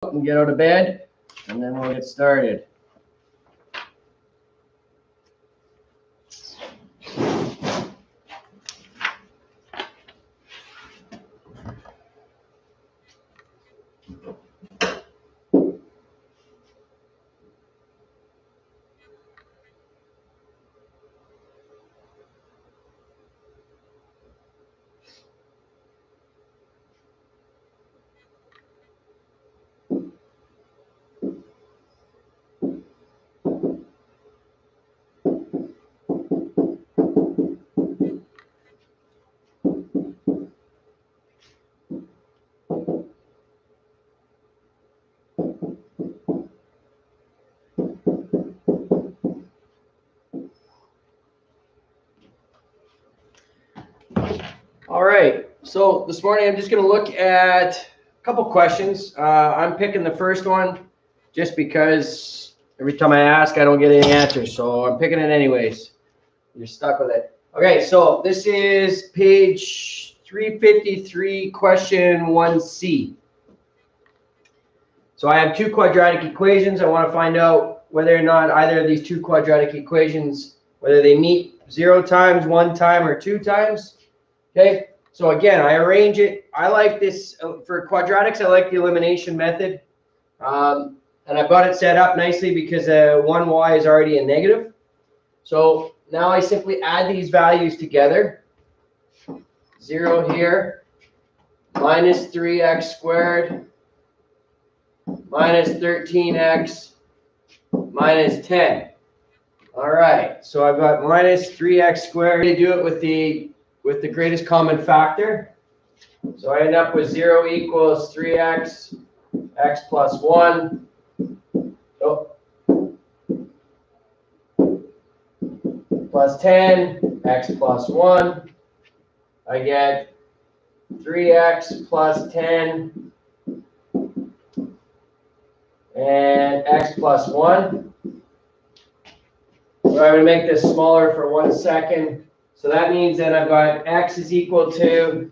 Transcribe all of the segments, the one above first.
and get out of bed, and then we'll get started. All right, so this morning I'm just going to look at a couple questions. I'm picking the first one just because every time I ask, I don't get any answers, so I'm picking it anyways. You're stuck with it. Okay, so this is page 353, question 1C. So I have two quadratic equations. I want to find out whether or not either of these two quadratic equations, whether they meet 0 times, 1 time, or 2 times. Okay, so again, I arrange it. I like this for quadratics. I like the elimination method, and I've got it set up nicely because 1y is already a negative. So now I simply add these values together. 0 here, minus 3x squared, minus 13x, minus 10. All right, so I've got minus 3x squared. I do it with the greatest common factor. So I end up with 0 equals 3x, x plus 1. Oh. Plus 10, x plus 1. I get 3x plus 10 and x plus 1. So I'm going to make this smaller for 1 second. So that means that I've got x is equal to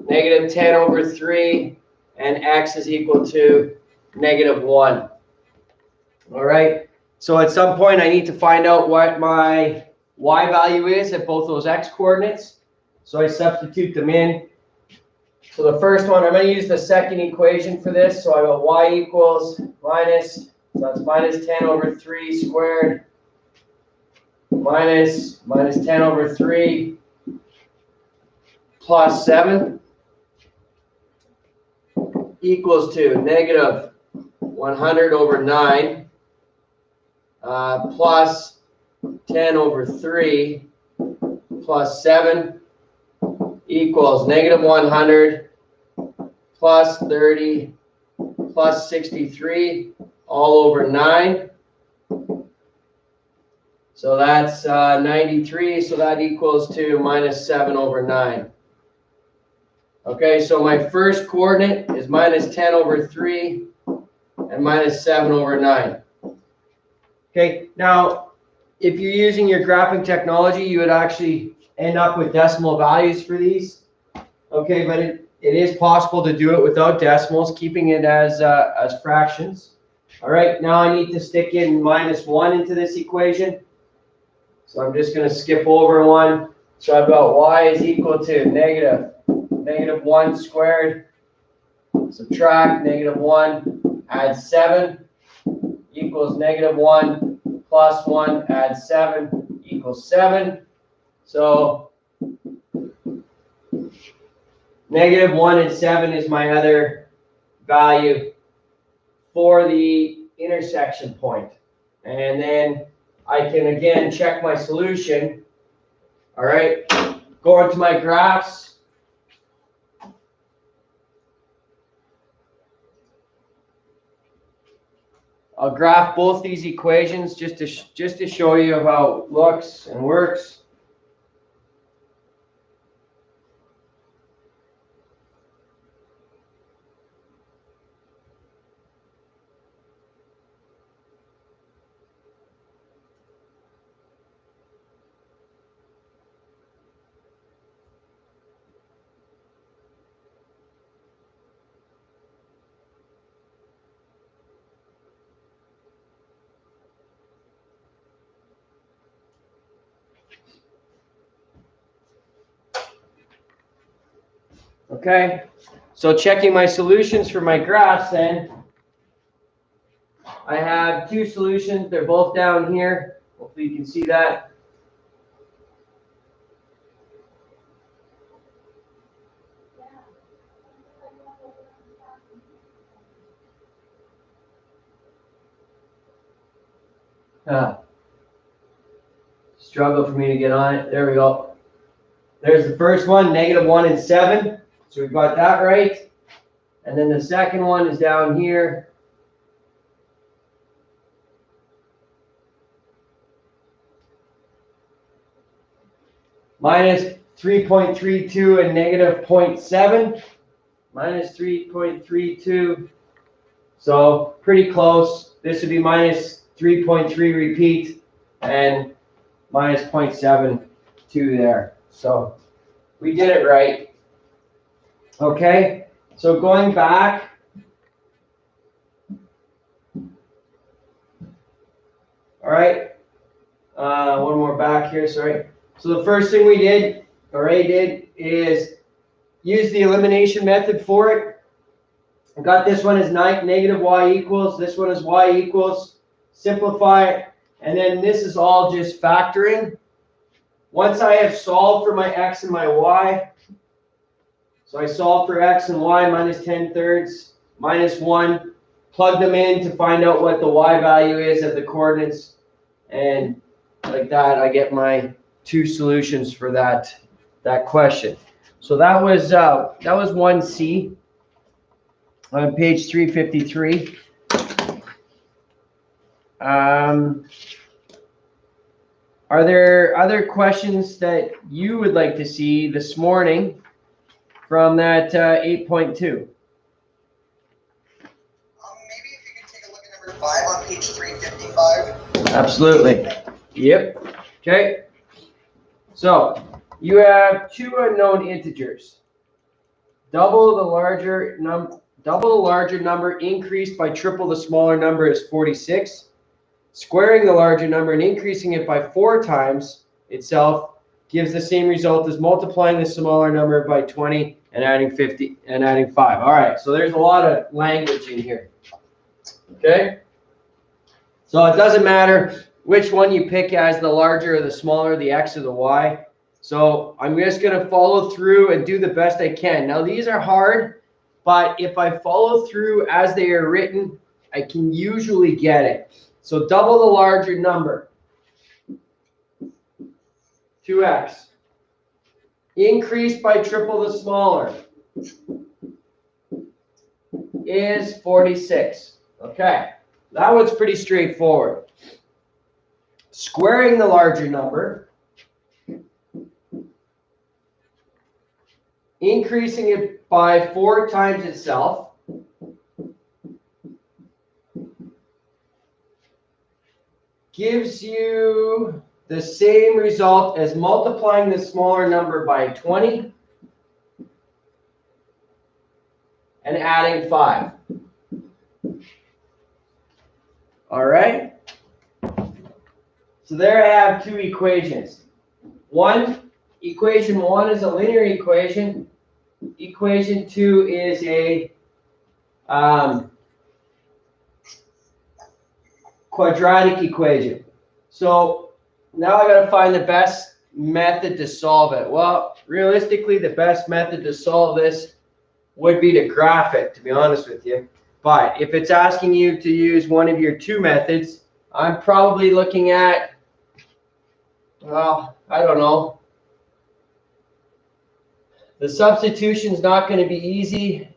negative 10 over 3, and x is equal to negative 1. All right. So at some point, I need to find out what my y value is at both those x coordinates. So I substitute them in. So the first one, I'm going to use the second equation for this. So I got y equals minus, so that's minus 10 over 3 squared, minus 10 over 3 plus 7 equals to negative 100 over 9 plus 10 over 3 plus 7 equals negative 100 plus 30 plus 63 all over 9. So that's 93, so that equals to minus 7 over 9. Okay, so my first coordinate is minus 10 over 3 and minus 7 over 9. Okay, now if you're using your graphing technology, you would actually end up with decimal values for these. Okay, but it is possible to do it without decimals, keeping it as fractions. All right, now I need to stick in minus 1 into this equation. So I'm just going to skip over 1. So I've got y is equal to negative 1 squared, subtract negative 1, add 7, equals negative 1, plus 1, add 7, equals 7. So negative 1 and 7 is my other value for the intersection point. And then I can again check my solution. All right, go into my graphs. I'll graph both these equations just to show you how it looks and works. Okay, so checking my solutions for my graphs then. I have two solutions. They're both down here. Hopefully you can see that. Struggle for me to get on it. There we go. There's the first one, -1 and 7. So we've got that right. And then the second one is down here. -3.32 and -0.7. -3.32. So pretty close. This would be -3.3 repeat and -0.72 there. So we did it right. Okay, so going back. All right, one more back here, sorry. So the first thing we did, or A did, is use the elimination method for it. I got this one as negative y equals, this one is y equals, simplify it, and then this is all just factoring. Once I have solved for my x and my y, so I solved for x and y, -10/3, -1, plug them in to find out what the y value is at the coordinates, and like that I get my two solutions for that question. So that was 1C on page 353. Are there other questions that you would like to see this morning from that 8.2? Maybe if you could take a look at number 5 on page 355. Absolutely. Yep. Okay. So you have two unknown integers. Double the larger number increased by triple the smaller number is 46. Squaring the larger number and increasing it by 4 times itself gives the same result as multiplying the smaller number by 20 and adding 50 and adding 5. All right, so there's a lot of language in here. Okay? So it doesn't matter which one you pick as the larger or the smaller, the x or the y. So I'm just going to follow through and do the best I can. Now these are hard, but if I follow through as they are written, I can usually get it. So double the larger number, 2x. Increased by triple the smaller is 46. Okay, that one's pretty straightforward. Squaring the larger number, increasing it by 4 times itself, gives you the same result as multiplying the smaller number by 20 and adding 5. All right? So there I have two equations. Equation 1 is a linear equation. Equation 2 is a quadratic equation. So now I got to find the best method to solve it. Well, realistically, the best method to solve this would be to graph it, to be honest with you. But if it's asking you to use one of your two methods, I'm probably looking at, well, I don't know. The substitution is not going to be easy.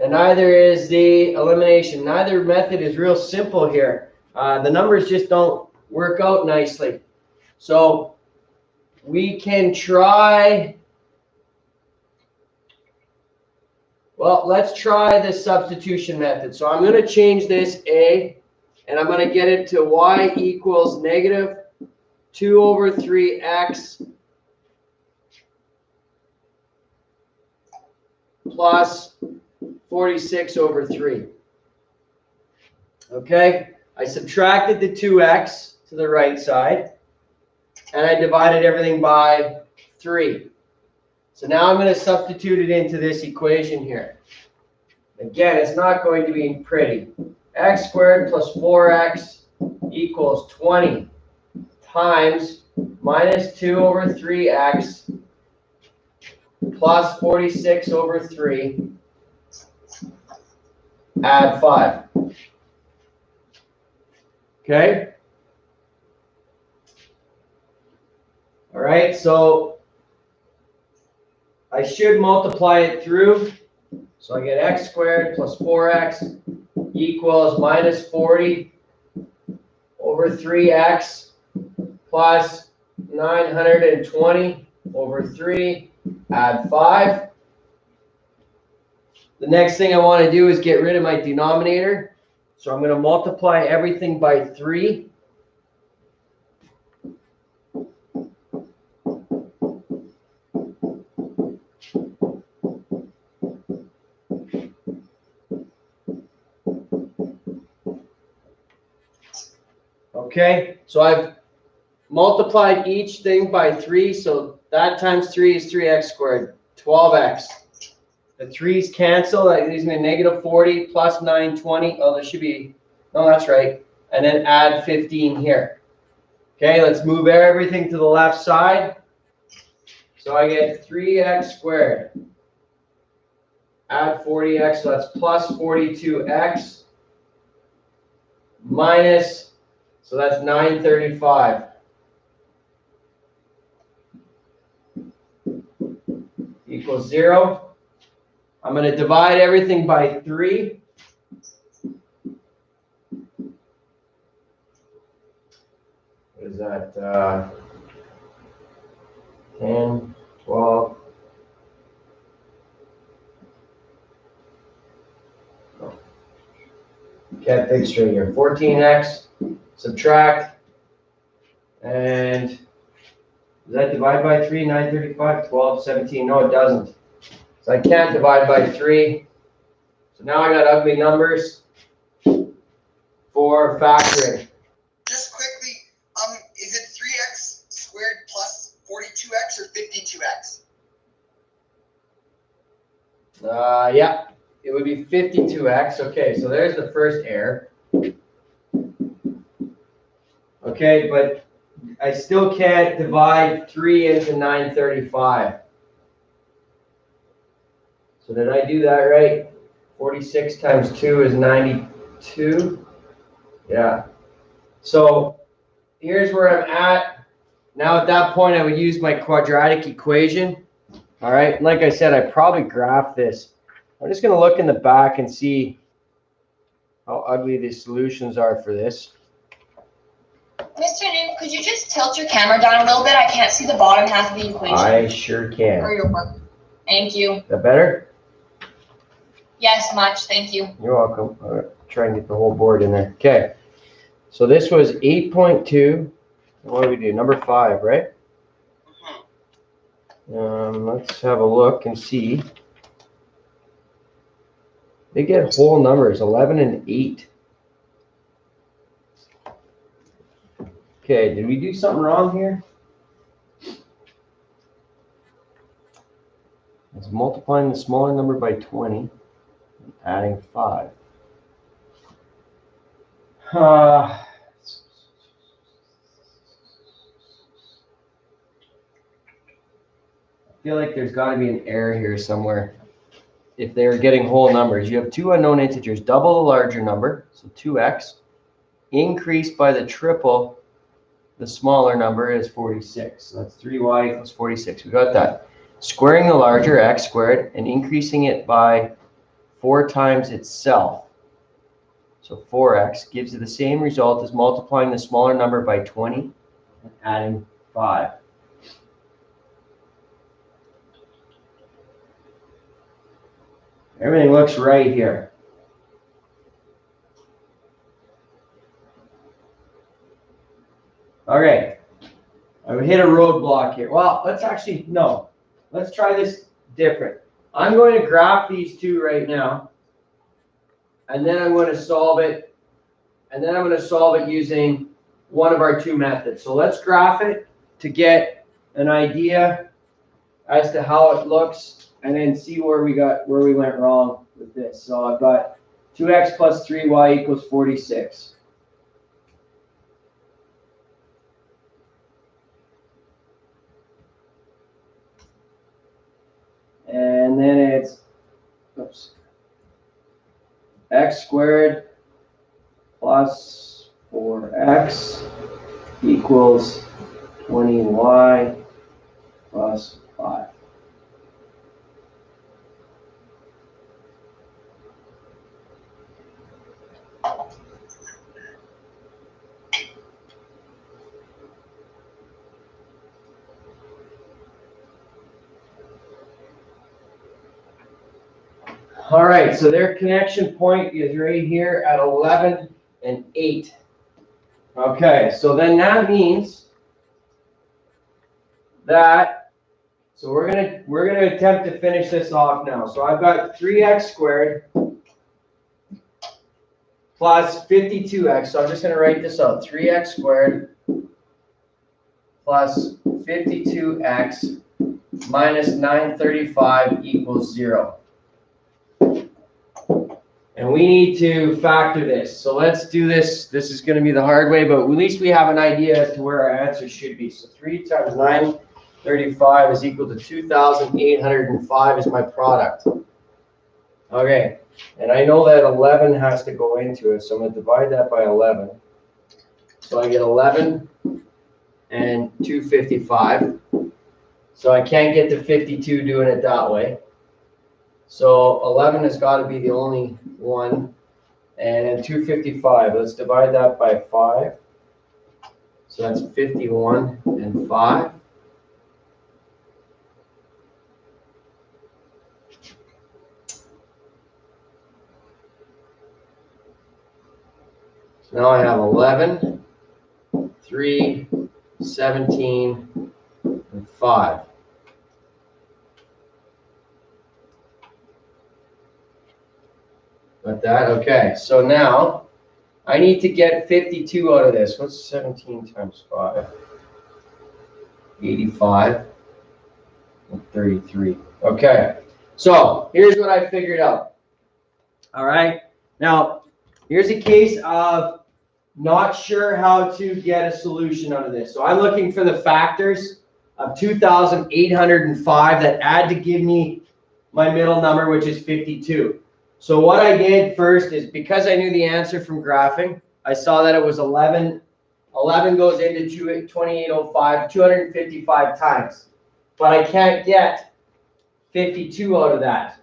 And neither is the elimination. Neither method is real simple here. The numbers just don't work out nicely. So we can try, well, let's try the substitution method. So I'm going to change this A, and I'm going to get it to y equals -2/3x plus 46/3. Okay, I subtracted the 2x to the right side, and I divided everything by 3. So now I'm going to substitute it into this equation here. Again, it's not going to be pretty. X squared plus 4x equals 20 times minus 2 over 3x plus 46 over 3, add 5. Okay? All right, so I should multiply it through. So I get x squared plus 4x equals minus 40 over 3x plus 920 over 3, add 5. The next thing I want to do is get rid of my denominator. So I'm going to multiply everything by 3. Okay, so I've multiplied each thing by 3, so that times 3 is 3x squared, 12x. The 3's cancel, that leaves me a negative 40 plus 920. Oh, there should be, no, that's right. And then add 15 here. Okay, let's move everything to the left side. So I get 3x squared. Add 40x, so that's plus 42x. Minus, so that's 935. Equals 0. I'm going to divide everything by 3. What is that? 10, 12. Oh. Can't think straight here. 14x, subtract, and does that divide by 3? 935, 12, 17. No, it doesn't. So I can't divide by 3. So now I got ugly numbers for factoring. Just quickly, is it 3x squared plus 42x or 52x? Yeah, it would be 52x. Okay, so there's the first error. Okay, but I still can't divide 3 into 935. So did I do that right? 46 times 2 is 92. Yeah. So here's where I'm at. Now at that point, I would use my quadratic equation. All right. Like I said, I probably graphed this. I'm just going to look in the back and see how ugly the solutions are for this. Mr. Nim, could you just tilt your camera down a little bit? I can't see the bottom half of the equation. I sure can. Or your work. Thank you. Is that better? Yes, much. Thank you. You're welcome. All right. Try and get the whole board in there. Okay. So this was 8.2. What do we do? Number 5, right? Let's have a look and see. They get whole numbers, 11 and 8. Okay, did we do something wrong here? It's multiplying the smaller number by 20 and adding 5. I feel like there's got to be an error here somewhere. If they're getting whole numbers, you have 2 unknown integers, double the larger number, so 2x, increased by the triple, the smaller number is 46. So that's 3y equals 46. We got that. Squaring the larger, x squared, and increasing it by 4 times itself. So 4x gives you the same result as multiplying the smaller number by 20 and adding 5. Everything looks right here. Okay, I hit a roadblock here. Well, let's actually, no. Let's try this different. I'm going to graph these two right now. And then I'm going to solve it. And then I'm going to solve it using one of our 2 methods. So let's graph it to get an idea as to how it looks, and then see where we went wrong with this. So I've got 2x plus 3y equals 46. And then it's, oops, x squared plus 4x equals 20y plus 5. All right, so their connection point is right here at 11 and 8. Okay, so then that means that, so we're gonna attempt to finish this off now. So I've got 3x squared plus 52x. So I'm just gonna write this out. 3x squared plus 52x minus 935 equals 0. And we need to factor this. So let's do this. This is going to be the hard way, but at least we have an idea as to where our answer should be. So 3 times 935 is equal to 2,805 is my product. Okay, and I know that 11 has to go into it, so I'm going to divide that by 11. So I get 11 and 255. So I can't get to 52 doing it that way. So 11 has got to be the only one. And then 255, let's divide that by 5. So that's 51 and 5. So now I have 11, 3, 17, and 5. Got that? Okay, so now I need to get 52 out of this. What's 17 times 5? 85 and 33. Okay, so here's what I figured out. All right, now here's a case of not sure how to get a solution out of this. So I'm looking for the factors of 2,805 that add to give me my middle number, which is 52. So what I did first is, because I knew the answer from graphing, I saw that it was 11. 11 goes into 2805, 255 times. But I can't get 52 out of that.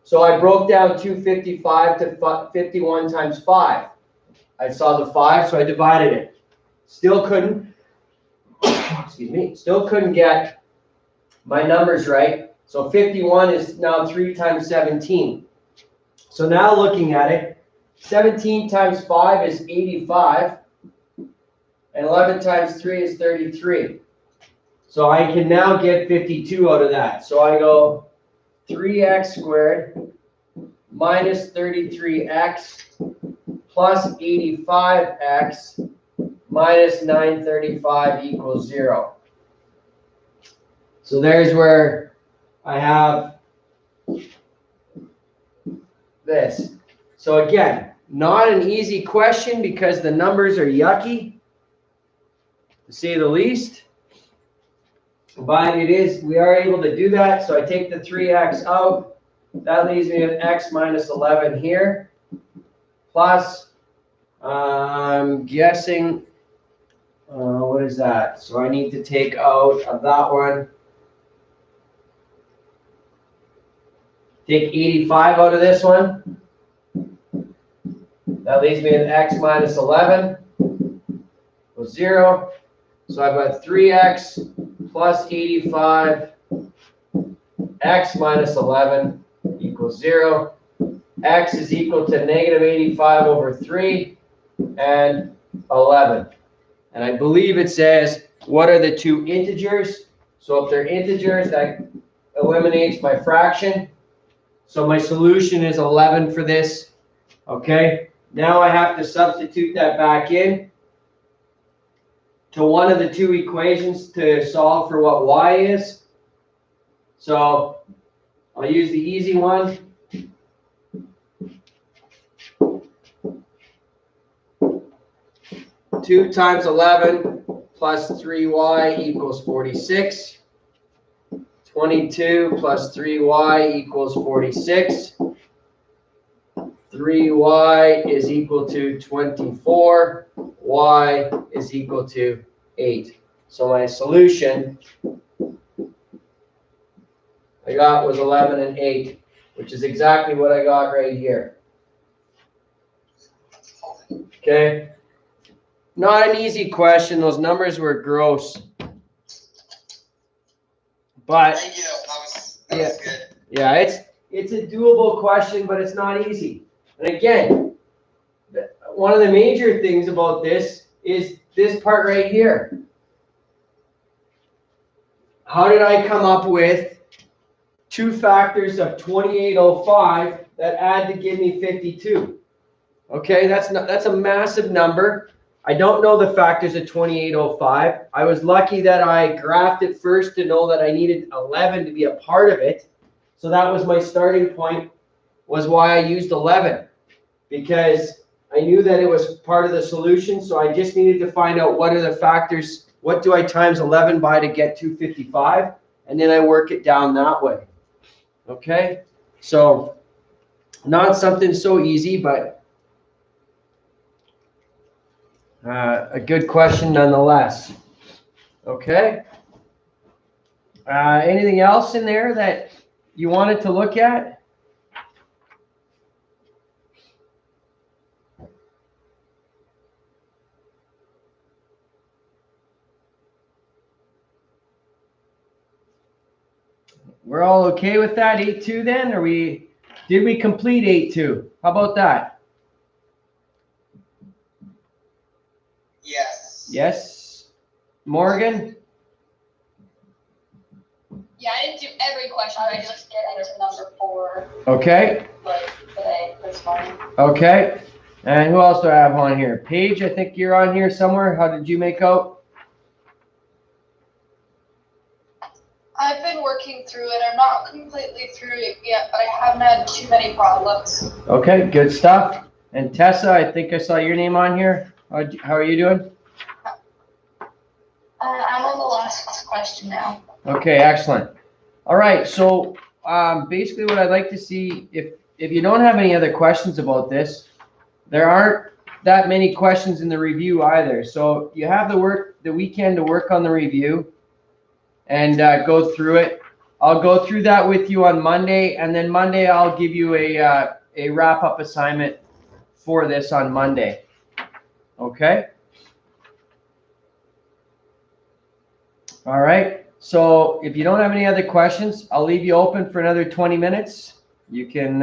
So I broke down 255 to 51 times 5. I saw the 5, so I divided it. Still couldn't, excuse me, still couldn't get my numbers right. So 51 is now 3 times 17. So now looking at it, 17 times 5 is 85, and 11 times 3 is 33. So I can now get 52 out of that. So I go 3x squared minus 33x plus 85x minus 935 equals 0. So there's where I have this. So again, not an easy question because the numbers are yucky, to say the least. But it is, we are able to do that. So I take the 3x out. That leaves me with x minus 11 here. Plus, I'm guessing, what is that? So I need to take out of that one. Take 85 out of this one. That leaves me with x minus 11 equals 0. So I've got 3x plus 85, x minus 11 equals 0. X is equal to negative 85 over 3 and 11. And I believe it says, what are the two integers? So if they're integers, that eliminates my fraction. So my solution is 11 for this. Okay, now I have to substitute that back in to one of the two equations to solve for what y is. So I'll use the easy one. Two times 11 plus 3y equals 46. 22 plus 3y equals 46. 3y is equal to 24. Y is equal to 8. So my solution I got was 11 and 8, which is exactly what I got right here. Okay. Not an easy question. Those numbers were gross. But Thank you. That was good. yeah, it's a doable question, but it's not easy. And again, one of the major things about this is this part right here. How did I come up with two factors of 2805 that add to give me 52? Okay, that's a massive number. I don't know the factors of 2805. I was lucky that I graphed it first to know that I needed 11 to be a part of it. So that was my starting point, was why I used 11, because I knew that it was part of the solution. So I just needed to find out what are the factors, what do I times 11 by to get 255, and then I work it down that way. Okay, so not something so easy, but a good question nonetheless. Okay. Anything else in there that you wanted to look at? We're all okay with that 8-2 then? Or did we complete 8-2? How about that? Yes. Yes. Morgan? Yeah, I didn't do every question. I just get into number 4. Okay. Like today, this morning. Okay. And who else do I have on here? Paige, I think you're on here somewhere. How did you make out? I've been working through it. I'm not completely through it yet, but I haven't had too many problems. Okay, good stuff. And Tessa, I think I saw your name on here. How are you doing? I'm on the last question now. Okay, excellent. All right, so basically what I'd like to see, if you don't have any other questions about this, there aren't that many questions in the review either. So you have the weekend to work on the review and go through it. I'll go through that with you on Monday, and then Monday I'll give you a wrap-up assignment for this on Monday. Okay? All right. So if you don't have any other questions, I'll leave you open for another 20 minutes. You can